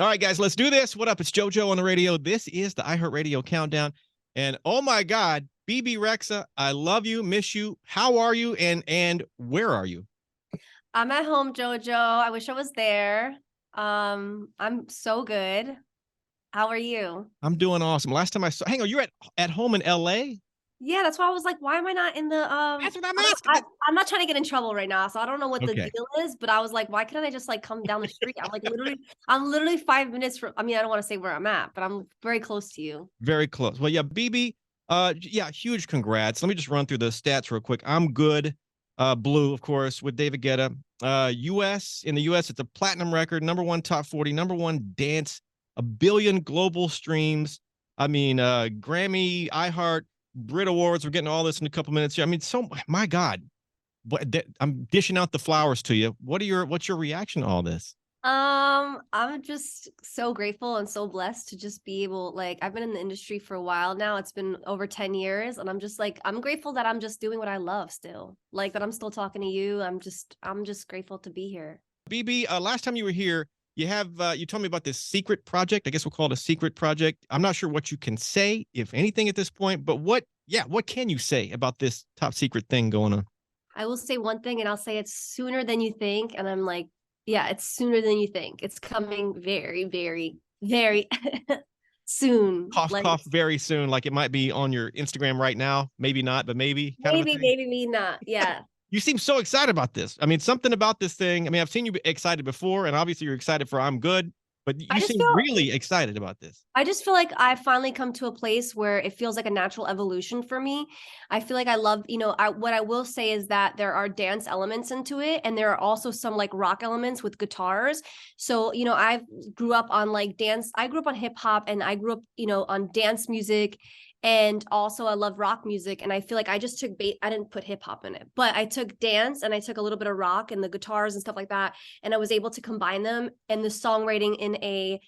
All right, guys, let's do this. What up? It's JoJo on the radio. This is the iHeartRadio Countdown. And oh my God, Bebe Rexha, I love you, miss you. How are you? And where are you? I'm at home, Jojo. I wish I was there. I'm so good. How are you? I'm doing awesome. Last time I saw, hang on, you're at home in LA? Yeah, that's why I was like, why am I not in the That's what I'm I don't asking. I'm not trying to get in trouble right now, so I don't know what the Okay, deal is, but I was like, why couldn't I just like come down the street? I'm literally 5 minutes from, I mean, I don't want to say where I'm at, but I'm very close to you. very close. Well, yeah, Bebe, yeah, huge congrats. Let me just run through the stats real quick. I'm good. Blue, of course, with David Guetta. In the US, it's a platinum record, number one top 40, number one dance, a billion global streams. I mean, Grammy, iHeart, Brit Awards. We're getting all this in a couple minutes here. I mean, so my God, I'm dishing out the flowers to you. What's your reaction to all this? I'm just so grateful and so blessed to just be able, like, I've been in the industry for a while now. It's been over 10 years, and I'm just like, I'm grateful that I'm just doing what I love still. Like that I'm still talking to you. I'm just grateful to be here. Bebe, last time you were here, you told me about this secret project. I guess we'll call it a secret project. I'm not sure what you can say, if anything, at this point. But what can you say about this top secret thing going on? I will say one thing and I'll say it's sooner than you think. And I'm like, yeah, it's sooner than you think. It's coming very, very, very soon. Cough, Like cough, very soon. Like it might be on your Instagram right now. Maybe not, but maybe kind of a maybe, thing. maybe me not. Yeah. You seem so excited about this. I mean, something about this thing. I mean, I've seen you excited before, and obviously you're excited for I'm Good, but I you just seem feel really excited about this. I just feel like I've finally come to a place where it feels like a natural evolution for me. I feel like I love, what I will say is that there are dance elements into it, and there are also some like rock elements with guitars. So, I grew up on like dance. I grew up on hip hop, and I grew up, on dance music. And also I love rock music. And I feel like I just took I didn't put hip hop in it, but I took dance and I took a little bit of rock and the guitars and stuff like that. And I was able to combine them and the songwriting in a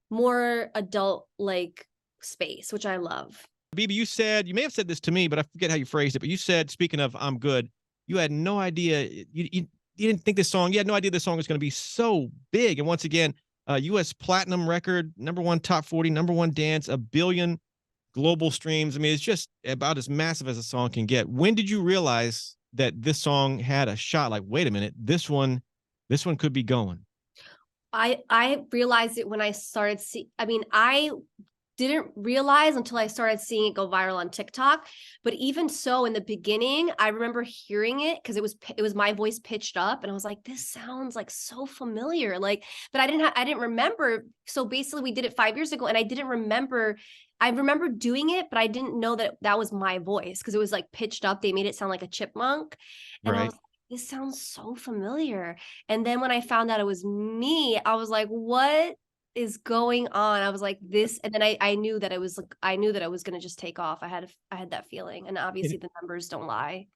more adult like space, which I love. Bebe, you may have said this to me, but I forget how you phrased it. But you said, speaking of I'm Good, you had no idea. You didn't think you had no idea this song was going to be so big. And once again, US platinum record, number one top 40, number one dance, a billion global streams. I mean, it's just about as massive as a song can get. When did you realize that this song had a shot? Like, wait a minute, this one could be going. I realized it when I started I mean, I didn't realize until I started seeing it go viral on TikTok. But even so, in the beginning, I remember hearing it because it was my voice pitched up, and I was like, "This sounds like so familiar." Like, but I didn't remember. So basically, we did it 5 years ago, and I didn't remember. I remember doing it, but I didn't know that that was my voice because it was like pitched up. They made it sound like a chipmunk, and I Right. was like, "This sounds so familiar." And then when I found out it was me, I was like, "What is going on?" I was like, this, and then I knew that it was like, I knew that I was gonna just take off. I had that feeling, and obviously the numbers don't lie.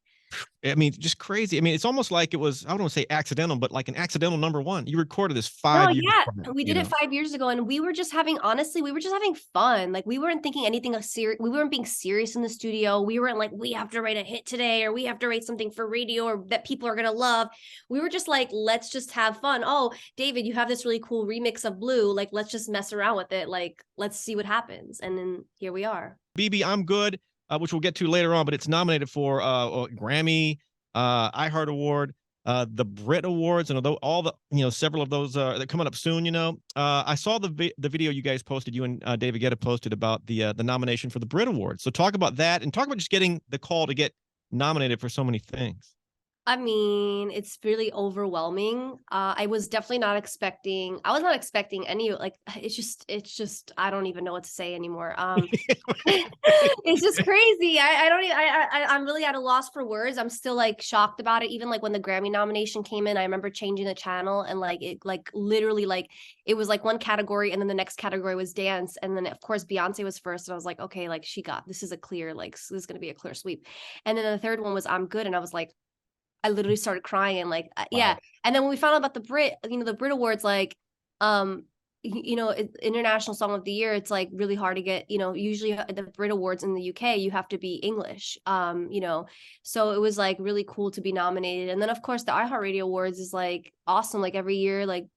I mean, just crazy. I mean, it's almost like it was, I don't want to say accidental, but like an accidental number one. You recorded this No, 5 years yeah, ago, we did it 5 years ago, and we were just having, honestly, we were just having fun. Like we weren't thinking anything of serious. We weren't being serious in the studio. We weren't like, we have to write a hit today, or we have to write something for radio, or that people are gonna love. We were just like, let's just have fun. Oh, David, you have this really cool remix of Blue. Like, let's just mess around with it. Like, let's see what happens. And then here we are. Bebe, I'm Good, which we'll get to later on, but it's nominated for Grammy, iHeart Award, the Brit Awards, and although all the several of those they're coming up soon. I saw the video you guys posted, you and David Guetta posted about the nomination for the Brit Awards. So talk about that, and talk about just getting the call to get nominated for so many things. I mean, it's really overwhelming. I was definitely not expecting. I was not expecting any, like, it's just I don't even know what to say anymore. It's just crazy. I don't even, I'm really at a loss for words. I'm still like shocked about it. Even like when the Grammy nomination came in, I remember changing the channel, and like it like literally like it was like one category, and then the next category was dance, and then of course Beyonce was first, and I was like, okay, like she got, this is a clear, like this is gonna be a clear sweep. And then the third one was I'm Good, and I was like, I literally started crying, and like, yeah. Wow. And then when we found out about the Brit Awards, like, International Song of the Year, it's like really hard to get, usually the Brit Awards in the UK, you have to be English, so it was like really cool to be nominated. And then of course the iHeartRadio Awards is like awesome. Like every year, like,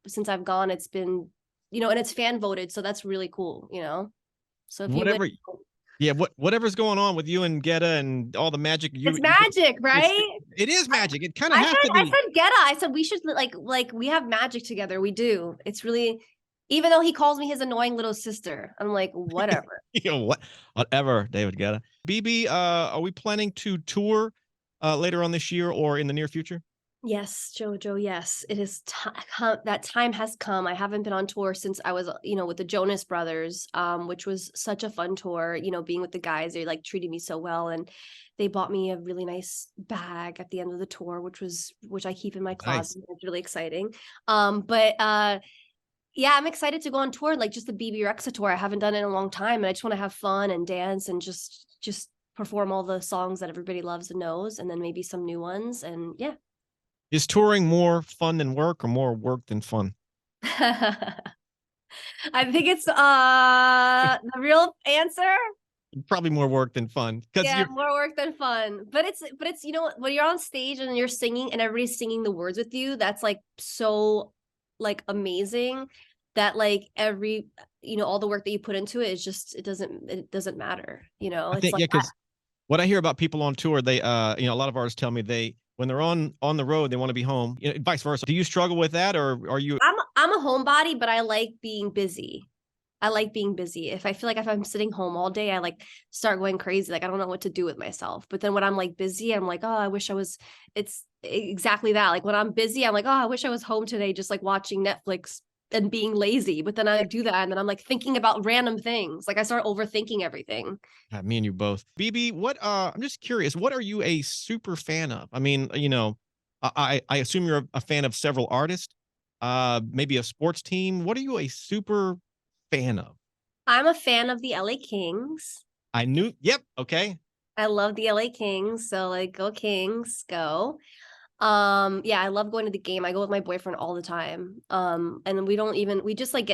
since I've gone, it's been you know, and it's fan voted, so that's really cool, you know. So if he wins, Whatever. Yeah, whatever's going on with you and Guetta and all the magic it's magic, it's right? it is magic. It kind of has to I be. said Guetta. I said we should like we have magic together. We do. It's really, even though he calls me his annoying little sister, I'm like, whatever. You know what? Whatever, David Guetta. BB, are we planning to tour later on this year or in the near future? Yes, Jojo. Yes, it is. That time has come. I haven't been on tour since I was, you know, with the Jonas Brothers, which was such a fun tour. You know, being with the guys, they like treated me so well, and they bought me a really nice bag at the end of the tour, which I keep in my Nice. closet. It's really exciting. But yeah, I'm excited to go on tour, like just the Bebe Rexha tour. I haven't done it in a long time, and I just want to have fun and dance and just perform all the songs that everybody loves and knows, and then maybe some new ones. And yeah. Is touring more fun than work or more work than fun? I think it's the real answer. Probably more work than fun because Yeah, you're more work than fun. But it's you know, when you're on stage and you're singing and everybody's singing the words with you, that's like so like amazing that like every, you know, all the work that you put into it is just, it doesn't matter, you know. I It's think like yeah, because what I hear about people on tour, they you know, a lot of artists tell me they when they're on the road, they want to be home, you know, vice versa. Do you struggle with that or are you I'm a homebody, but I like being busy. I like being busy. If I feel like if I'm sitting home all day, I like start going crazy. Like I don't know what to do with myself. But then when I'm like busy, I'm like, oh, I wish I was, it's exactly that. Like when I'm busy, I'm like, oh, I wish I was home today, just like watching Netflix and being lazy. But then I do that and then I'm like thinking about random things. Like I start overthinking everything. me and you both. BB, what I'm just curious, what are you a super fan of? I mean, you know, I assume you're a fan of several artists, maybe a sports team. What are you a super fan of? I'm a fan of the LA Kings. I knew, yep, okay. I love the LA Kings. So like go Kings, go. Yeah, I love going to the game. I go with my boyfriend all the time. And we just like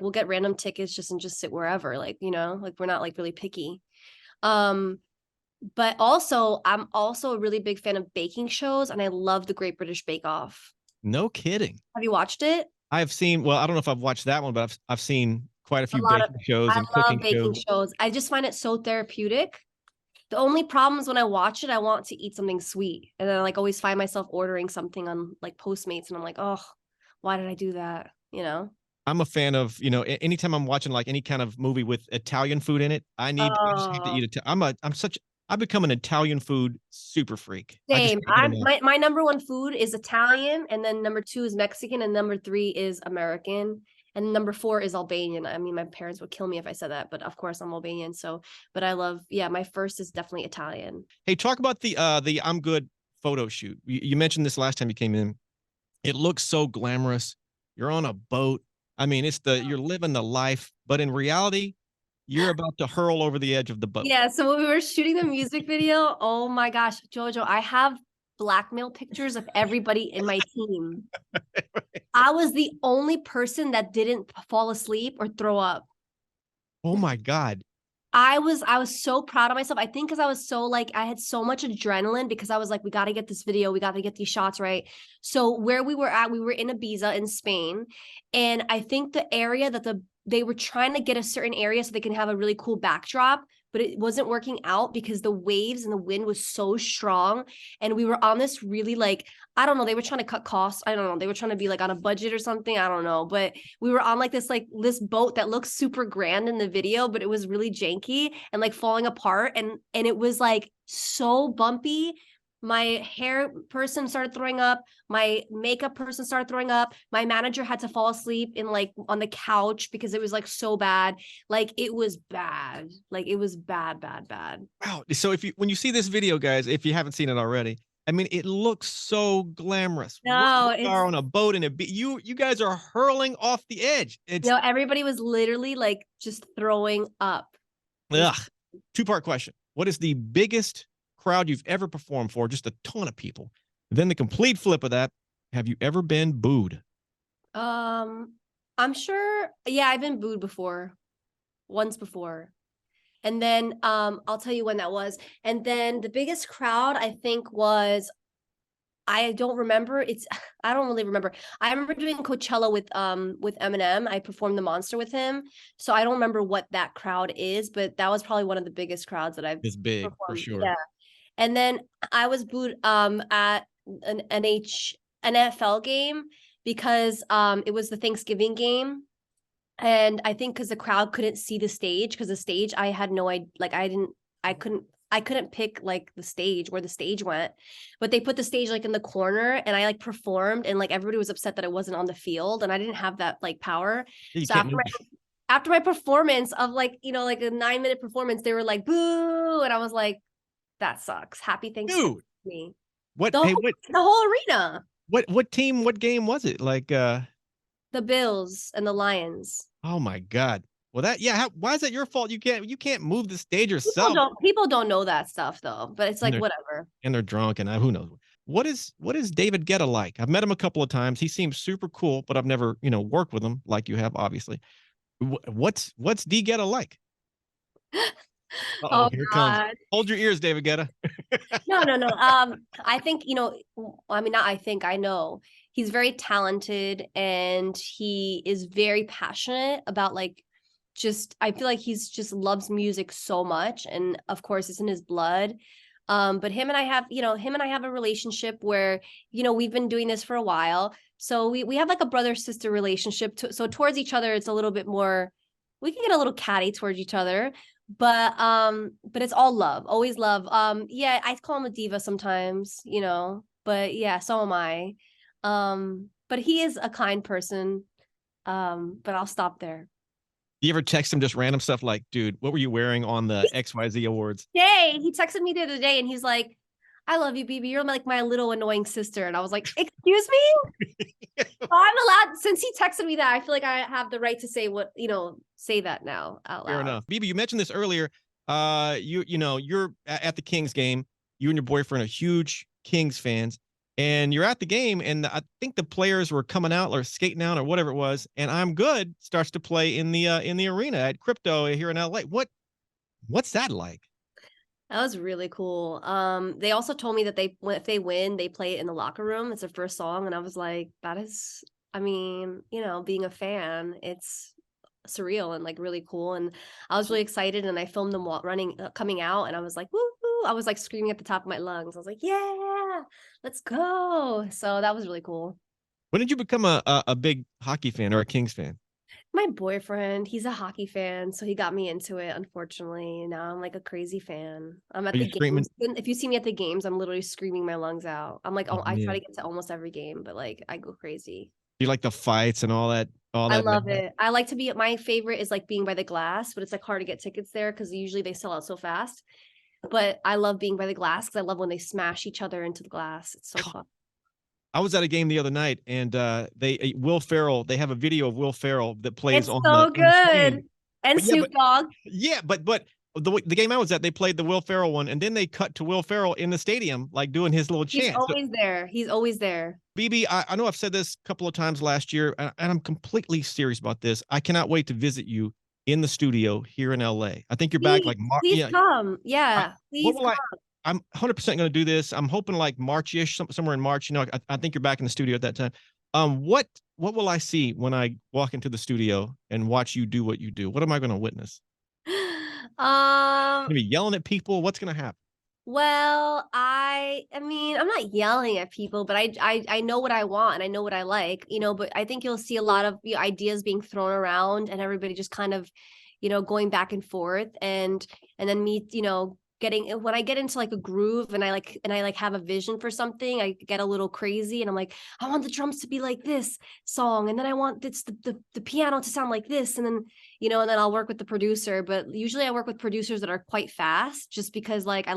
we'll get random tickets just and just sit wherever, like, you know, like we're not like really picky. Um, but also I'm also a really big fan of baking shows and I love the Great British Bake Off. No kidding. Have you watched it? I've seen, well, I don't know if I've watched that one, but I've seen quite a A few lot of baking shows I and love cooking shows. baking shows. I just find it so therapeutic. The only problem is when I watch it, I want to eat something sweet. And then I like always find myself ordering something on like Postmates and I'm like, oh, why did I do that? You know? I'm a fan of, you know, anytime I'm watching like any kind of movie with Italian food in it, I just have to Oh, eat it. I've become an Italian food super freak. I just same. can't get enough. My number one food is Italian, and then number two is Mexican, and number three is American, and number four is Albanian. I mean, my parents would kill me if I said that, but of course I'm Albanian. So, but I love, yeah, my first is definitely Italian. Hey, talk about the I'm good photo shoot. You mentioned this last time you came in. It looks so glamorous. You're on a boat. I mean, you're living the life, but in reality, you're about to hurl over the edge of the boat. Yeah, so when we were shooting the music video, oh my gosh, Jojo, I have blackmail pictures of everybody in my team. I was the only person that didn't fall asleep or throw up. Oh my God. I was so proud of myself. I think because I was so like I had so much adrenaline because I was like, we got to get this video, we got to get these shots right. So where we were at, we were in Ibiza in Spain, and I think the area that they were trying to get a certain area so they can have a really cool backdrop, but it wasn't working out because the waves and the wind was so strong, and we were on this really like I don't know, they were trying to cut costs. I don't know, they were trying to be like on a budget or something. I don't know, but we were on like this boat that looks super grand in the video, but it was really janky and like falling apart, and it was like so bumpy. My hair person started throwing up, my makeup person started throwing up, my manager had to fall asleep in like on the couch because it was like so bad. Like it was bad, like it was bad. Wow. So when you see this video, guys, if you haven't seen it already, I mean, it looks so glamorous. No, We are on a boat and you guys are hurling off the edge. It's everybody was literally like just throwing up. ugh. Two-part question. What is the biggest crowd you've ever performed for? Just a ton of people. Then the complete flip of that. Have you ever been booed? I'm sure, yeah, I've been booed before, once before. And then I'll tell you when that was. And then the biggest crowd I think was I don't remember. I don't really remember. I remember doing Coachella with Eminem. I performed the Monster with him. So I don't remember what that crowd is, but that was probably one of the biggest crowds that I've It's big for performed. sure. Yeah. And then I was booed at an NFL game because it was the Thanksgiving game. And I think because the crowd couldn't see the stage, because the stage I had no idea, like I couldn't pick like the stage where the stage went, but they put the stage like in the corner, and I like performed, and like everybody was upset that it wasn't on the field, and I didn't have that like power. Yeah, you So can't move. after my performance of like like a 9-minute performance, they were like boo, and I was like, that sucks. Happy Thanksgiving Dude, to me. what? The Hey, whole the whole arena, what team? What game was it? Like, the Bills and the Lions. oh my God. Well, that yeah. Why is that your fault? You can't move the stage yourself. People don't know that stuff though, but it's And like they're whatever. and they're drunk, and who knows. What is David Guetta like? I've met him a couple of times. He seems super cool, but I've never worked with him like you have, obviously. What's D Guetta like? Uh-oh, Oh here it comes. God. Hold your ears, David Guetta. No, no, no. I think, I mean, not I think, I know he's very talented, and he is very passionate about like just I feel like he's just loves music so much, and of course it's in his blood. But him and I have a relationship where, we've been doing this for a while. So we have like a brother-sister relationship. So towards each other, it's a little bit more, we can get a little catty towards each other, but it's all love, always love. Yeah, I call him a diva sometimes, but yeah, so am I. But he is a kind person. But I'll stop there. You ever text him just random stuff like, dude, what were you wearing on the XYZ awards? Day he texted me the other day, and he's like, I love you, BB. You're like my little annoying sister. And I was like, excuse me? I'm allowed, since he texted me that, I feel like I have the right to say that now out Fair loud. enough. Bibi, you mentioned this earlier. You're at the Kings game. You and your boyfriend are huge Kings fans, and you're at the game, and I think the players were coming out or skating out or whatever it was, and I'm Good starts to play in the arena at Crypto here in LA. What's that like? That was really cool. They also told me that if they win, they play it in the locker room. It's their first song, and I was like, that is, I mean, being a fan, it's surreal and like really cool. And I was really excited, and I filmed them running, coming out, and I was like, woo woo! I was like screaming at the top of my lungs. I was like, yeah, let's go! So that was really cool. When did you become a big hockey fan or a Kings fan? My boyfriend, he's a hockey fan, so he got me into it, unfortunately. Now I'm like a crazy fan. I'm Are at you the screaming? games. If you see me at the games, I'm literally screaming my lungs out. I'm like, Oh oh, I try man, to get to almost every game, but like I go crazy. you like the fights and all that, all I that. love it. I like to be my favorite is like being by the glass, but it's like hard to get tickets there because usually they sell out so fast. But I love being by the glass because I love when they smash each other into the glass. It's so fun. I was at a game the other night, and Will Ferrell. They have a video of Will Ferrell that plays It's on so the good. screen. And But yeah, Snoop Dogg. but the game I was at, they played the Will Ferrell one, and then they cut to Will Ferrell in the stadium, like doing his little He's chant. So, always there. He's always there. BB, I know I've said this a couple of times last year, and I'm completely serious about this. I cannot wait to visit you in the studio here in LA. I think you're back Please, like March. please Yeah, come. I, Yeah, what please will I? I'm 100% going to do this. I'm hoping like March-ish, somewhere in March. I think you're back in the studio at that time. What will I see when I walk into the studio and watch you do what you do? What am I going to witness? Um, Gonna be yelling at people? What's going to happen? well, I mean, I'm not yelling at people, but I know what I want, and I know what I like, but I think you'll see a lot of ideas being thrown around, and everybody just kind of, going back and forth, and then me, getting when I get into like a groove, and I have a vision for something, I get a little crazy, and I'm like, I want the drums to be like this song, and then I want the piano to sound like this, and then and then I'll work with the producer. But usually I work with producers that are quite fast, just because like I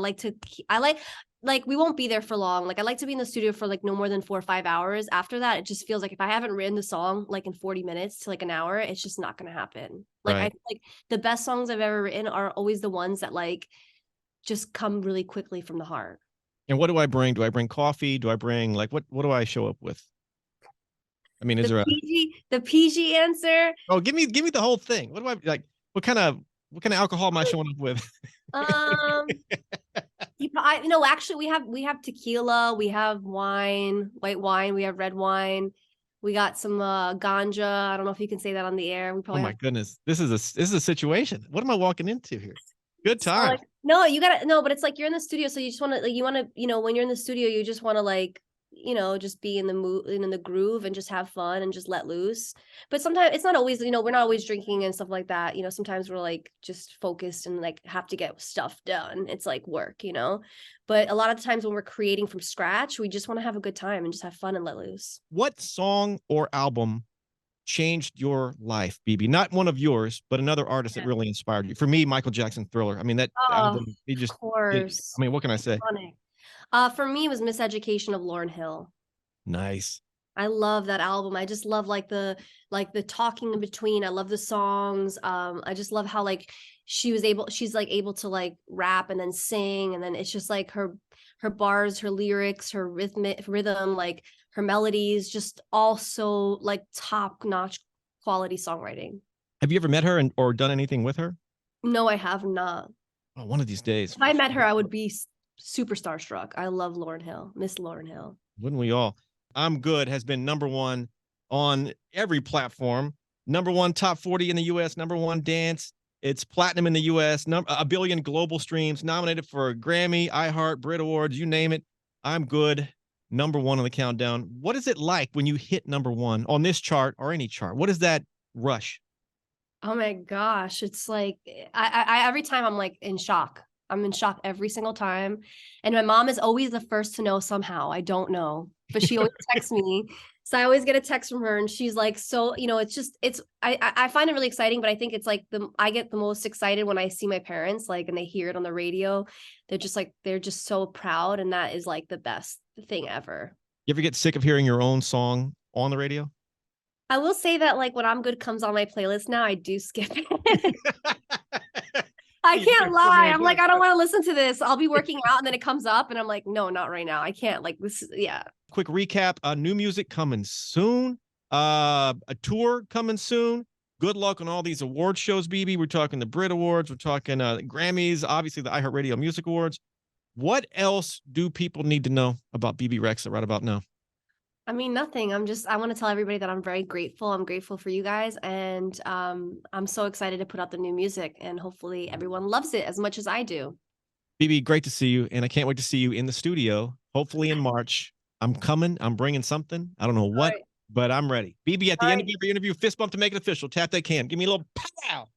like we won't be there for long. Like I like to be in the studio for like no more than 4 or 5 hours. After that, it just feels like if I haven't written the song like in 40 minutes to like an hour, it's just not gonna happen. Like I Right. feel like the best songs I've ever written are always the ones that like just come really quickly from the heart. And what do I bring? Do I bring coffee? Do I bring like what do I show up with? I mean, is The there a PG answer. oh give me the whole thing. What do I like? What kind of alcohol am I showing up with? Um, you I no, actually we have tequila, we have wine, white wine, we have red wine. We got some ganja. I don't know if you can say that on the air. We Oh probably my have. goodness. This is a situation. What am I walking into here? Good So times. like no, you gotta no, but it's like you're in the studio, so you just want to like you want to when you're in the studio, you just want to like just be in the mood in the groove and just have fun and just let loose. But sometimes it's not always we're not always drinking and stuff like that. Sometimes we're like just focused and like have to get stuff done. It's like work. But a lot of the times when we're creating from scratch, we just want to have a good time and just have fun and let loose. What song or album changed your life, BB? Not one of yours, but another artist that Yeah. really inspired you. For me, Michael Jackson, Thriller. I mean, that Oh, album, he of just, course. I mean, what can I say? Iconic. For me, it was Miseducation of Lauryn Hill. Nice. I love that album. I just love like the talking in between. I love the songs. I just love how like she's like able to like rap and then sing, and then it's just like her bars, her lyrics, her rhythm, like her melodies, just all so like top notch quality songwriting. Have you ever met her or done anything with her? No, I have not. Oh, one of these days. If I met her, I would be super starstruck. I love Lauryn Hill, Miss Lauryn Hill. Wouldn't we all? I'm Good has been number one on every platform. Number one top 40 in the US, number one dance. It's platinum in the US, a billion global streams, nominated for a Grammy, iHeart, Brit Awards, you name it. I'm Good, number one on the countdown. What is it like when you hit number one on this chart or any chart? What is that rush? Oh my gosh, it's like I every time I'm like in shock. I'm in shock every single time. And my mom is always the first to know somehow. I don't know, but she always texts me. So I always get a text from her and she's like, so, it's just I find it really exciting, but I think it's like I get the most excited when I see my parents like and they hear it on the radio. They're just so proud, and that is like the best thing ever. You ever get sick of hearing your own song on the radio? I will say that like when I'm Good comes on my playlist now, I do skip it. I can't lie. I'm like, I don't want to listen to this. I'll be working out and then it comes up and I'm like, no, not right now. I can't. Like this, yeah. Quick recap, new music coming soon, a tour coming soon. Good luck on all these award shows, BB. We're talking the Brit Awards, we're talking Grammys, obviously the iHeartRadio Music Awards. What else do people need to know about Bebe Rexha right about now? I mean, nothing. I want to tell everybody that I'm very grateful. I'm grateful for you guys. And I'm so excited to put out the new music, and hopefully everyone loves it as much as I do. BB, great to see you. And I can't wait to see you in the studio, hopefully in March. I'm coming. I'm bringing something. I don't know what, right. but I'm ready. BB, at the All end right. of every interview, fist bump to make it official. Tap that can. Give me a little pow.